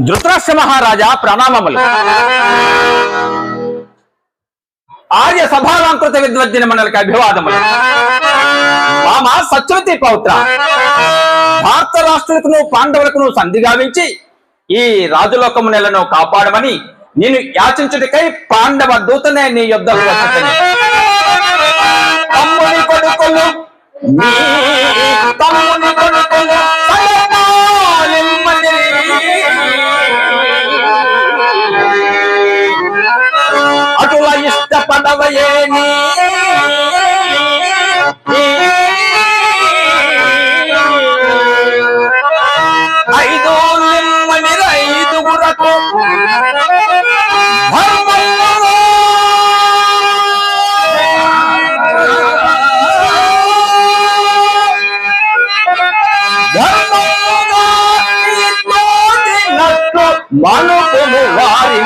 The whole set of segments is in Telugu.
ధృతరాష్ట్ర మహారాజా ప్రణామములు. ఆర్య సభాలంకృత విద్వజ్జన మండలికి అభివాదములు. మామ సత్యవతి పౌత్ర, భారత రాష్ట్రులకు పాండవులకు సంధి గావించి ఈ రాజులోకము నెలను కాపాడమని నేను యాచించుటకై పాండవ దూతనే నీ యుద్ధకు వచ్చుటని. తమ్ముని కొడుకులు మీ తమ్ముని కొడుకులు అటుల ఇష్టపడవయేని ఐదుగురకు మనుకులు వారి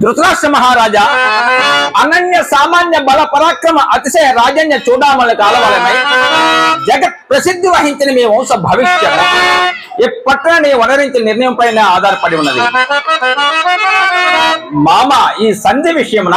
ధృతరాష్ట్ర మహారాజా అనన్య సామాన్య బల పరాక్రమ అతిశయ రాజన్య చూడామల కాలవలమై జగత్ ప్రసిద్ధి వహించిన మీ వంశ భవిష్యత్ ఇప్పట్ల నీ వనరించిన నిర్ణయం పైన ఆధారపడి ఉన్నది. మామ ఈ సంధి విషయమున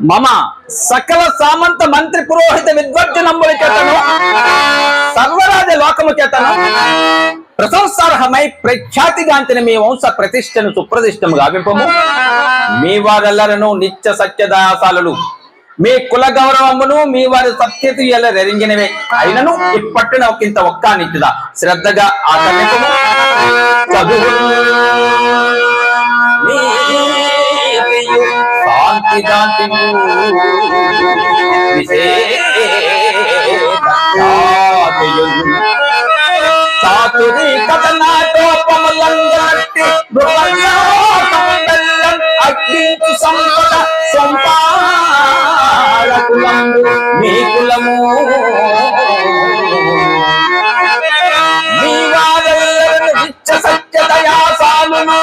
మమ సకల సామంత మంత్రి పురోహిత విద్వజ్జనంబుల చేతను సర్వరాజ లోకము చేతను ప్రశంసార్హమై ప్రఖ్యాతిగాంచిన మీ వంశ ప్రతిష్టను సుప్రతిష్టము గావింపము. మీ వారెల్లరను నిత్య సత్యదాసాలు మీ కుల గౌరవమును మీ వారి సత్యత ఎరింగినవే అయినను ఇప్పటిన ఒకంత ఒక్క నిత్యద శ్రద్ధగా ఆచరింపము. చదువు చాతురి కథనాటోపములంగట్టి అగ్గించు సంపద సంపాదకులందు మీ కులము మీ వారెల్లరను నిత్య సత్యదయాసాలును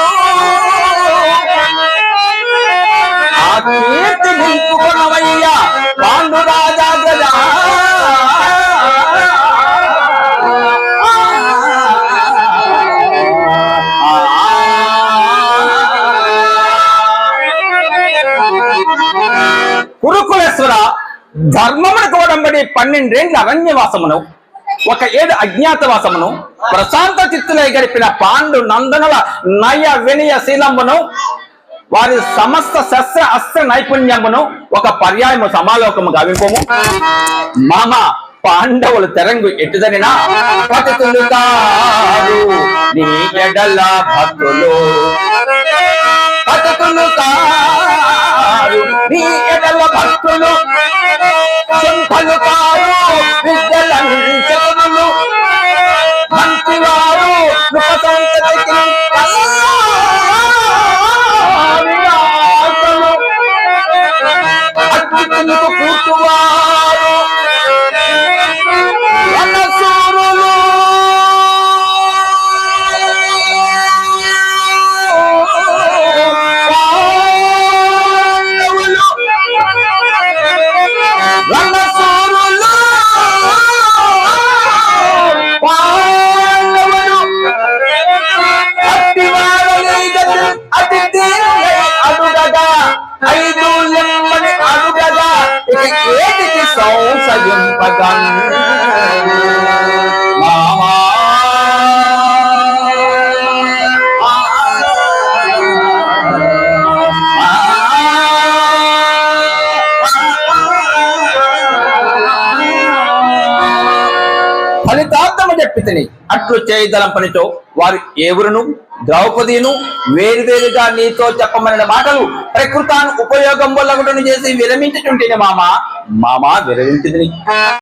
కీర్తి నింపుకొనవయ్యా పాండురాజాగ్రజ. కురుకులేశ్వర ధర్మమునకు వడంబడి 12 ఏళ్ల అరణ్యవాసమును 1 ఏడు అజ్ఞాతవాసమును ప్రశాంత చిత్తులై గడిపిన పాండు నందనుల నయ వినయ శీలమును వారి సమస్త శస్త్ర అస్త్ర నైపుణ్యమును ఒక పర్యాయము సమాలోకము గావింపము. మామ పాండవులు తెరంగు ఎటుదనినా పతితులు కారు నీ ఎడల భక్తులు, పతితులు కారు నీ ఎడల భక్తులు, సింహలు కారు విద్యలంచకులు, మంత్రివారు నృపసంతతికి కూర్చువారు వనసూరులు వనసూరులు పాండవులు అట్టివారలే అతి అడుగగా 5 లెమ్మని అడుగగా ఏటికి సంశయింపగా మామా ఫలితార్థము చెప్పితిని. అట్లు చేయదలం పనితో వారు ఎవరును ద్రౌపదిను వేరువేరుగా నీతో చెప్పమన్న మాటలు ప్రకృతాను ఉపయోగం వల్ల చేసి విరమించుచుంటేనే మామ విరమించుదని